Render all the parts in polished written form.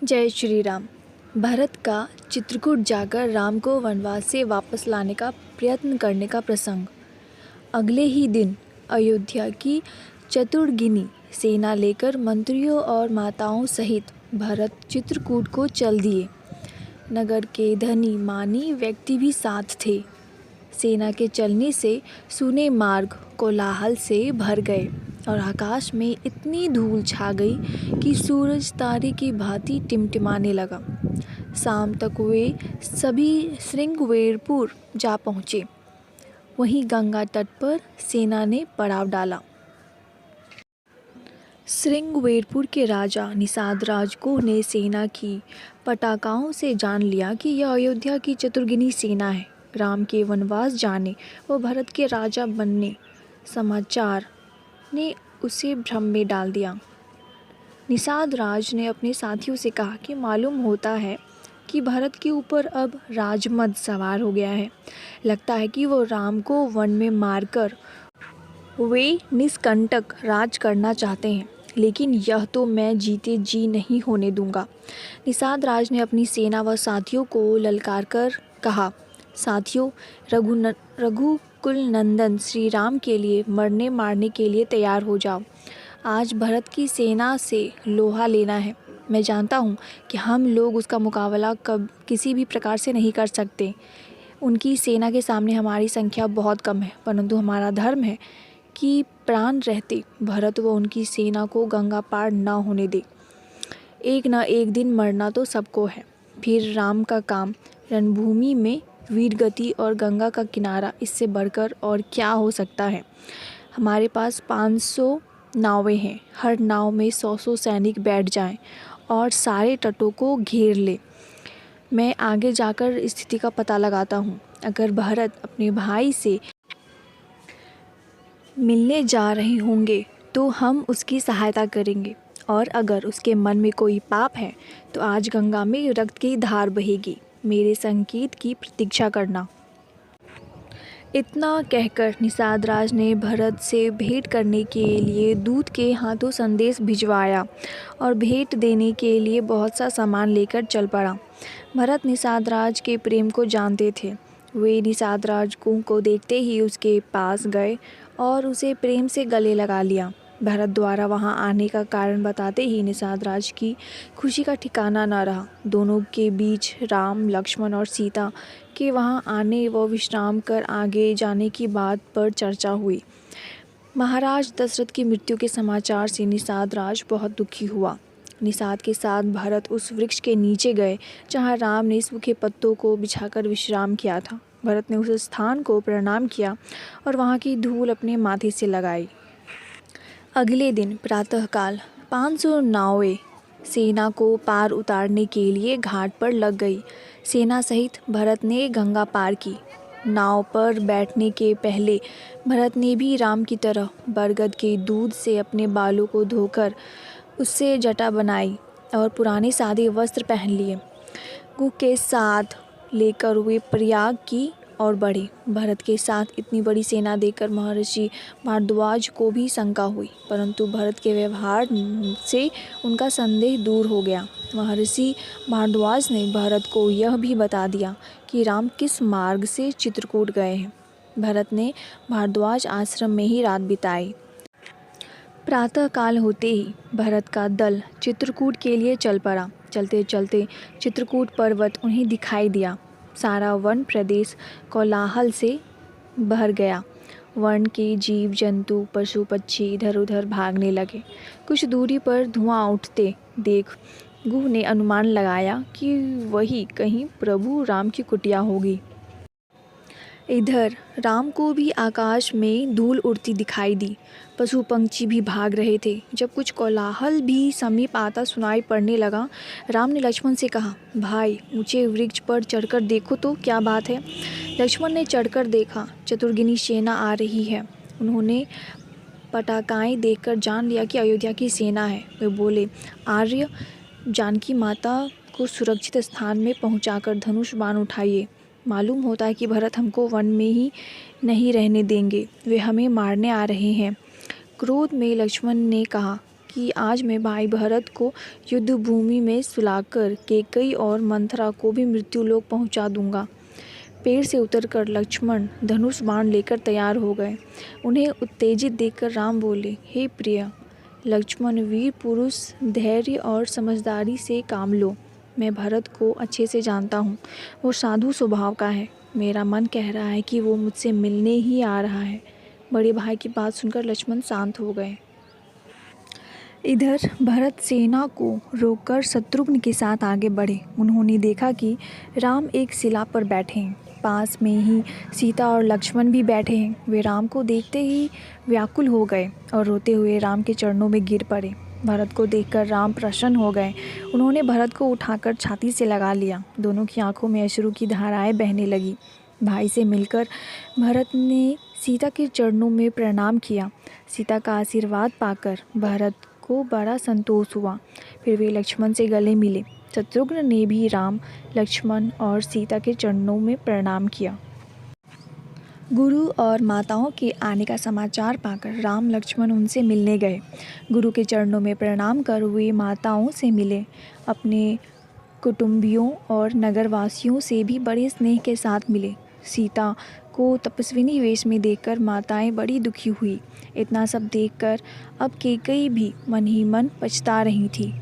जय श्री राम। भरत का चित्रकूट जाकर राम को वनवास से वापस लाने का प्रयत्न करने का प्रसंग। अगले ही दिन अयोध्या की चतुर्गिनी सेना लेकर मंत्रियों और माताओं सहित भरत चित्रकूट को चल दिए। नगर के धनी मानी व्यक्ति भी साथ थे। सेना के चलने से सूने मार्ग कोलाहल से भर गए और आकाश में इतनी धूल छा गई कि सूरज तारे की भांति टिमटिमाने लगा। शाम तक वे सभी श्रृंगवेरपुर जा पहुँचे। वहीं गंगा तट पर सेना ने पड़ाव डाला। श्रृंगवेरपुर के राजा निषाद राजगुह ने सेना की पटाकाओं से जान लिया कि यह अयोध्या की चतुर्गिनी सेना है। राम के वनवास जाने व भरत के राजा बनने समाचार ने उसे भ्रम में डाल दिया। निषाद राज ने अपने साथियों से कहा कि मालूम होता है कि भरत के ऊपर अब राजमद सवार हो गया है। लगता है कि वो राम को वन में मारकर वे निष्कंटक राज करना चाहते हैं, लेकिन यह तो मैं जीते जी नहीं होने दूंगा। निषाद राज ने अपनी सेना व साथियों को ललकार कर कहा, साथियों, रघुकुल नंदन श्री राम के लिए मरने मारने के लिए तैयार हो जाओ। आज भरत की सेना से लोहा लेना है। मैं जानता हूँ कि हम लोग उसका मुकाबला किसी भी प्रकार से नहीं कर सकते। उनकी सेना के सामने हमारी संख्या बहुत कम है, परंतु हमारा धर्म है कि प्राण रहते भरत व उनकी सेना को गंगा पार न होने दे। एक न एक दिन मरना तो सबको है। फिर राम का काम रणभूमि में वीरगति और गंगा का किनारा, इससे बढ़कर और क्या हो सकता है। हमारे पास 500 नावें हैं। हर नाव में 100 सैनिक बैठ जाएं और सारे तटों को घेर ले। मैं आगे जाकर स्थिति का पता लगाता हूँ। अगर भरत अपने भाई से मिलने जा रहे होंगे तो हम उसकी सहायता करेंगे, और अगर उसके मन में कोई पाप है तो आज गंगा में रक्त की धार बहेगी। मेरे संकेत की प्रतीक्षा करना। इतना कहकर निषाद राज ने भरत से भेंट करने के लिए दूत के हाथों संदेश भिजवाया और भेंट देने के लिए बहुत सा सामान लेकर चल पड़ा। भरत निषाद राज के प्रेम को जानते थे। वे निषाद राज को देखते ही उसके पास गए और उसे प्रेम से गले लगा लिया। भरत द्वारा वहां आने का कारण बताते ही निषाद राज की खुशी का ठिकाना न रहा। दोनों के बीच राम, लक्ष्मण और सीता के वहां आने व विश्राम कर आगे जाने की बात पर चर्चा हुई। महाराज दशरथ की मृत्यु के समाचार से निषाद राज बहुत दुखी हुआ। निषाद के साथ भरत उस वृक्ष के नीचे गए जहाँ राम ने सूखे पत्तों को बिछाकर विश्राम किया था। भरत ने उस स्थान को प्रणाम किया और वहाँ की धूल अपने माथे से लगाई। अगले दिन प्रातःकाल 500 नावें सेना को पार उतारने के लिए घाट पर लग गई। सेना सहित भरत ने गंगा पार की। नाव पर बैठने के पहले भरत ने भी राम की तरह बरगद के दूध से अपने बालों को धोकर उससे जटा बनाई और पुराने सादे वस्त्र पहन लिए। गुह के साथ लेकर वे प्रयाग की और बढ़े। भरत के साथ इतनी बड़ी सेना देखकर महर्षि भारद्वाज को भी शंका हुई, परंतु भरत के व्यवहार से उनका संदेह दूर हो गया। महर्षि भारद्वाज ने भरत को यह भी बता दिया कि राम किस मार्ग से चित्रकूट गए हैं। भरत ने भारद्वाज आश्रम में ही रात बिताई। प्रातःकाल होते ही भरत का दल चित्रकूट के लिए चल पड़ा। चलते चलते चित्रकूट पर्वत उन्हें दिखाई दिया। सारा वन प्रदेश कोलाहल से भर गया। वन के जीव जंतु, पशु पक्षी इधर उधर भागने लगे। कुछ दूरी पर धुआं उठते देख गुह ने अनुमान लगाया कि वही कहीं प्रभु राम की कुटिया होगी। इधर राम को भी आकाश में धूल उड़ती दिखाई दी। पशु पंछी भी भाग रहे थे। जब कुछ कोलाहल भी समीप आता सुनाई पड़ने लगा, राम ने लक्ष्मण से कहा, भाई ऊंचे वृक्ष पर चढ़कर देखो तो क्या बात है। लक्ष्मण ने चढ़कर देखा, चतुर्गिनी सेना आ रही है। उन्होंने पटाकाएं देखकर जान लिया कि अयोध्या की सेना है। वे बोले, आर्य, जानकी माता को सुरक्षित स्थान में पहुंचाकर धनुष बाण उठाइए। मालूम होता है कि भरत हमको वन में ही नहीं रहने देंगे। वे हमें मारने आ रहे हैं। क्रोध में लक्ष्मण ने कहा, कि आज मैं भाई भरत को युद्ध भूमि में सुलाकर कैकेयी और मंथरा को भी मृत्यु लोक पहुंचा दूंगा। पेड़ से उतरकर लक्ष्मण धनुष बाण लेकर तैयार हो गए। उन्हें उत्तेजित देखकर राम बोले, हे प्रिय लक्ष्मण, वीर पुरुष, धैर्य और समझदारी से काम लो। मैं भरत को अच्छे से जानता हूँ, वो साधु स्वभाव का है। मेरा मन कह रहा है कि वो मुझसे मिलने ही आ रहा है। बड़े भाई की बात सुनकर लक्ष्मण शांत हो गए। इधर भरत सेना को रोककर शत्रुघ्न के साथ आगे बढ़े। उन्होंने देखा कि राम एक शिला पर बैठे हैं। पास में ही सीता और लक्ष्मण भी बैठे हैं। वे राम को देखते ही व्याकुल हो गए और रोते हुए राम के चरणों में गिर पड़े। भरत को देखकर राम प्रसन्न हो गए। उन्होंने भरत को उठाकर छाती से लगा लिया। दोनों की आंखों में अश्रु की धाराएं बहने लगी। भाई से मिलकर भरत ने सीता के चरणों में प्रणाम किया। सीता का आशीर्वाद पाकर भरत को बड़ा संतोष हुआ। फिर वे लक्ष्मण से गले मिले। शत्रुघ्न ने भी राम, लक्ष्मण और सीता के चरणों में प्रणाम किया। गुरु और माताओं के आने का समाचार पाकर राम लक्ष्मण उनसे मिलने गए। गुरु के चरणों में प्रणाम कर वे माताओं से मिले। अपने कुटुंबियों और नगरवासियों से भी बड़े स्नेह के साथ मिले। सीता को तपस्विनी वेश में देखकर माताएं बड़ी दुखी हुई। इतना सब देखकर अब कैकेयी भी मन ही मन पछता रही थी।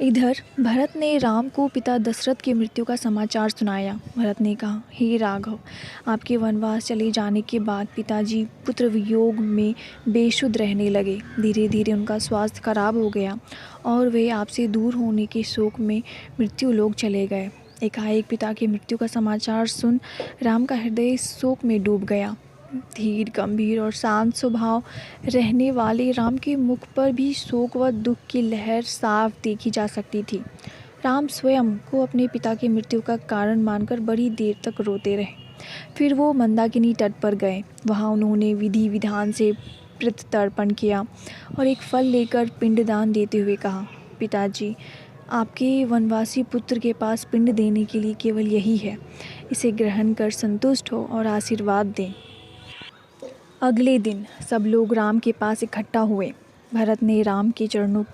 इधर भरत ने राम को पिता दशरथ की मृत्यु का समाचार सुनाया। भरत ने कहा, हे राघव, आपके वनवास चले जाने के बाद पिताजी पुत्र वियोग में बेसुध रहने लगे। धीरे धीरे उनका स्वास्थ्य खराब हो गया और वे आपसे दूर होने के शोक में मृत्यु लोक चले गए। एकाएक पिता की मृत्यु का समाचार सुन राम का हृदय शोक में डूब गया। धीर, गंभीर और शांत स्वभाव रहने वाले राम के मुख पर भी शोक व दुख की लहर साफ देखी जा सकती थी। राम स्वयं को अपने पिता की मृत्यु का कारण मानकर बड़ी देर तक रोते रहे। फिर वो मंदाकिनी तट पर गए। वहाँ उन्होंने विधि विधान से पितृतर्पण किया और एक फल लेकर पिंडदान देते हुए कहा, पिताजी, आपके वनवासी पुत्र के पास पिंड देने के लिए केवल यही है। इसे ग्रहण कर संतुष्ट हो और आशीर्वाद दें। अगले दिन सब लोग राम के पास इकट्ठा हुए। भरत ने राम के चरणों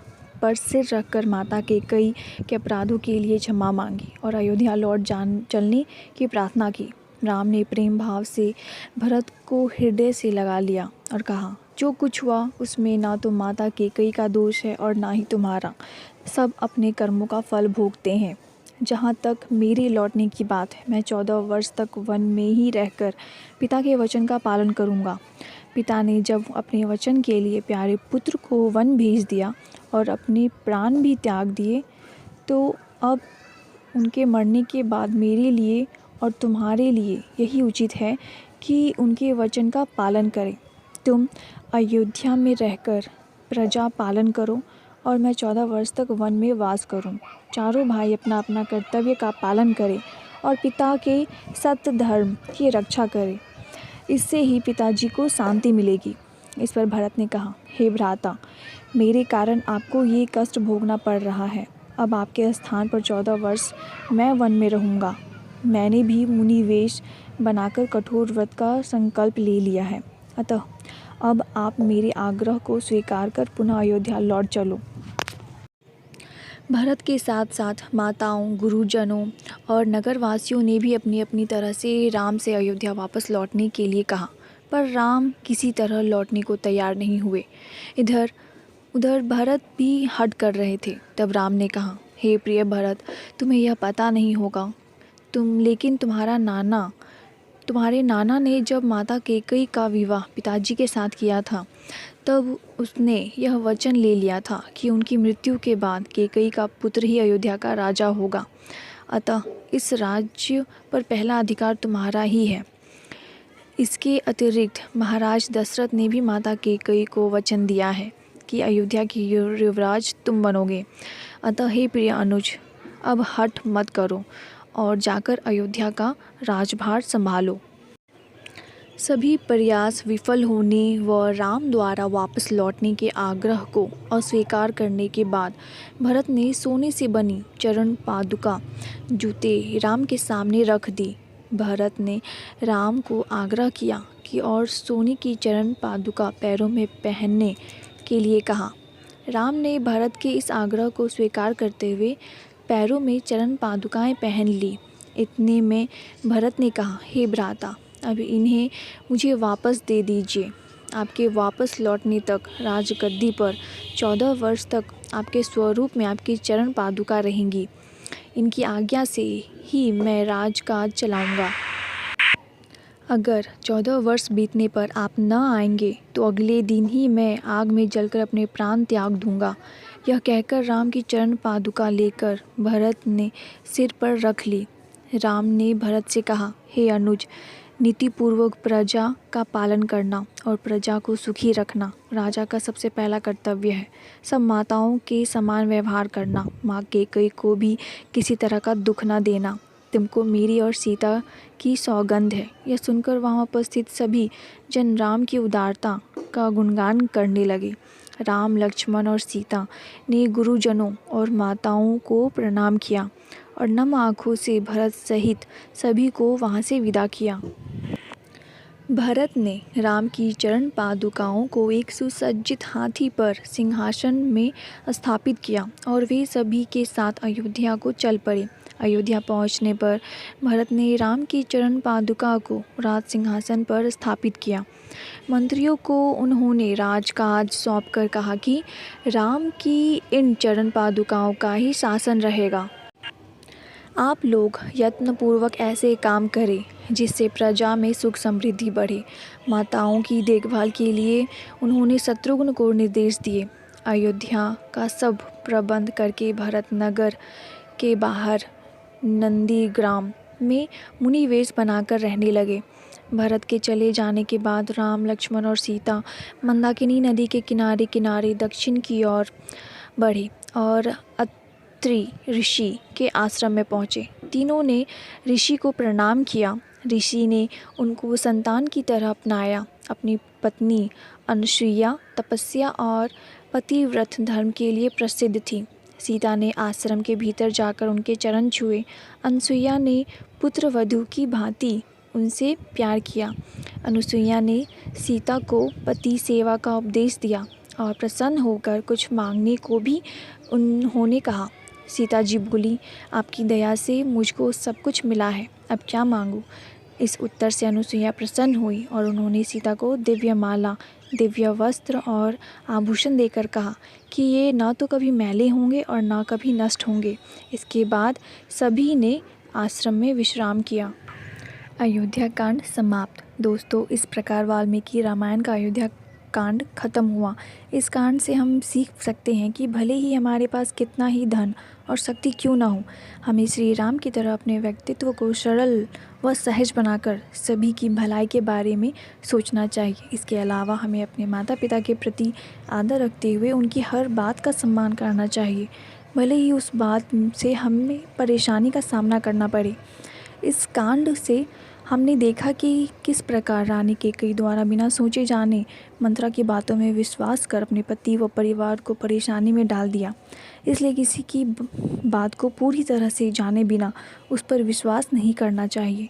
पर सिर रखकर माता कैकेयी के अपराधों के लिए क्षमा मांगी और अयोध्या लौट चलने की प्रार्थना की। राम ने प्रेम भाव से भरत को हृदय से लगा लिया और कहा, जो कुछ हुआ उसमें ना तो माता कैकेयी का दोष है और ना ही तुम्हारा। सब अपने कर्मों का फल भोगते हैं। जहाँ तक मेरे लौटने की बात है, मैं 14 वर्ष तक वन में ही रहकर पिता के वचन का पालन करूँगा। पिता ने जब अपने वचन के लिए प्यारे पुत्र को वन भेज दिया और अपने प्राण भी त्याग दिए, तो अब उनके मरने के बाद मेरे लिए और तुम्हारे लिए यही उचित है कि उनके वचन का पालन करें। तुम अयोध्या में रहकर प्रजा पालन करो और मैं 14 वर्ष तक वन में वास करूं। चारों भाई अपना अपना कर्तव्य का पालन करें और पिता के सत्य धर्म की रक्षा करें। इससे ही पिताजी को शांति मिलेगी। इस पर भरत ने कहा, हे भ्राता, मेरे कारण आपको ये कष्ट भोगना पड़ रहा है। अब आपके स्थान पर 14 वर्ष मैं वन में रहूँगा। मैंने भी मुनि वेश बनाकर कठोर व्रत का संकल्प ले लिया है। अतः अब आप मेरे आग्रह को स्वीकार कर पुनः अयोध्या लौट चलो। भरत के साथ साथ माताओं, गुरुजनों और नगरवासियों ने भी अपनी अपनी तरह से राम से अयोध्या वापस लौटने के लिए कहा, पर राम किसी तरह लौटने को तैयार नहीं हुए। इधर उधर भरत भी हट कर रहे थे। तब राम ने कहा, हे प्रिय भरत, तुम्हें यह पता नहीं होगा लेकिन तुम्हारे नाना ने जब माता कैकेयी का विवाह पिताजी के साथ किया था, तब उसने यह वचन ले लिया था कि उनकी मृत्यु के बाद कैकेयी का पुत्र ही अयोध्या का राजा होगा। अतः इस राज्य पर पहला अधिकार तुम्हारा ही है। इसके अतिरिक्त महाराज दशरथ ने भी माता कैकेयी को वचन दिया है कि अयोध्या की युवराज तुम बनोगे। अतः हे प्रिय अनुज, अब हठ मत करो और जाकर अयोध्या का राजभार संभालो। सभी प्रयास विफल होने व राम द्वारा वापस लौटने के आग्रह को अस्वीकार करने के बाद भरत ने सोने से बनी चरण पादुका जूते राम के सामने रख दी। भरत ने राम को आग्रह किया कि और सोने की चरण पादुका पैरों में पहनने के लिए कहा। राम ने भरत के इस आग्रह को स्वीकार करते हुए पैरों में चरण पादुकाएं पहन ली। इतने में भरत ने कहा, हे भ्राता, अब इन्हें मुझे वापस दे दीजिए। आपके वापस लौटने तक राजगद्दी पर 14 वर्ष तक आपके स्वरूप में आपकी चरण पादुका रहेंगी। इनकी आज्ञा से ही मैं राजकाज चलाऊंगा। अगर 14 वर्ष बीतने पर आप न आएंगे तो अगले दिन ही मैं आग में जलकर अपने प्राण त्याग दूंगा। यह कहकर राम की चरण पादुका लेकर भरत ने सिर पर रख ली। राम ने भरत से कहा, हे अनुज, नीतिपूर्वक प्रजा का पालन करना और प्रजा को सुखी रखना राजा का सबसे पहला कर्तव्य है। सब माताओं के समान व्यवहार करना, माँ कैकेयी को भी किसी तरह का दुख न देना। तुमको मेरी और सीता की सौगंध है। यह सुनकर वहाँ उपस्थित सभी जन राम की उदारता का गुणगान करने लगे। राम, लक्ष्मण और सीता ने गुरुजनों और माताओं को प्रणाम किया और नम आँखों से भरत सहित सभी को वहाँ से विदा किया। भरत ने राम की चरण पादुकाओं को एक सुसज्जित हाथी पर सिंहासन में स्थापित किया और वे सभी के साथ अयोध्या को चल पड़े। अयोध्या पहुंचने पर भरत ने राम की चरण पादुका को राज सिंहासन पर स्थापित किया। मंत्रियों को उन्होंने राजकाज सौंपकर कहा कि राम की इन चरण पादुकाओं का ही शासन रहेगा। आप लोग यत्नपूर्वक ऐसे काम करें जिससे प्रजा में सुख समृद्धि बढ़े। माताओं की देखभाल के लिए उन्होंने शत्रुघ्न को निर्देश दिए। अयोध्या का सब प्रबंध करके भरत नगर के बाहर नंदीग्राम में मुनिवेश बनाकर रहने लगे। भरत के चले जाने के बाद राम, लक्ष्मण और सीता मंदाकिनी नदी के किनारे किनारे दक्षिण की ओर बढ़े और अत्रि ऋषि के आश्रम में पहुँचे। तीनों ने ऋषि को प्रणाम किया। ऋषि ने उनको संतान की तरह अपनाया। अपनी पत्नी अनुसुईया तपस्या और पतिव्रत धर्म के लिए प्रसिद्ध थी। सीता ने आश्रम के भीतर जाकर उनके चरण छुए। अनुसुईया ने पुत्र वधू की भांति उनसे प्यार किया। अनुसुईया ने सीता को पति सेवा का उपदेश दिया और प्रसन्न होकर कुछ मांगने को भी उन्होंने कहा। सीता जी बोली, आपकी दया से मुझको सब कुछ मिला है, अब क्या मांगूं? इस उत्तर से अनुसुईया प्रसन्न हुई और उन्होंने सीता को दिव्य माला, दिव्य वस्त्र और आभूषण देकर कहा कि ये न तो कभी मैले होंगे और न कभी नष्ट होंगे। इसके बाद सभी ने आश्रम में विश्राम किया। अयोध्या कांड समाप्त। दोस्तों, इस प्रकार वाल्मीकि रामायण का अयोध्या कांड खत्म हुआ। इस कांड से हम सीख सकते हैं कि भले ही हमारे पास कितना ही धन और शक्ति क्यों ना हो, हमें श्री राम की तरह अपने व्यक्तित्व को सरल व सहज बनाकर सभी की भलाई के बारे में सोचना चाहिए। इसके अलावा हमें अपने माता पिता के प्रति आदर रखते हुए उनकी हर बात का सम्मान करना चाहिए, भले ही उस बात से हमें परेशानी का सामना करना पड़े। इस कांड से हमने देखा कि किस प्रकार रानी कैकेयी द्वारा बिना सोचे जाने मंत्रा की बातों में विश्वास कर अपने पति व परिवार को परेशानी में डाल दिया। इसलिए किसी की बात को पूरी तरह से जाने बिना उस पर विश्वास नहीं करना चाहिए।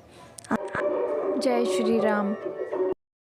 जय श्री राम।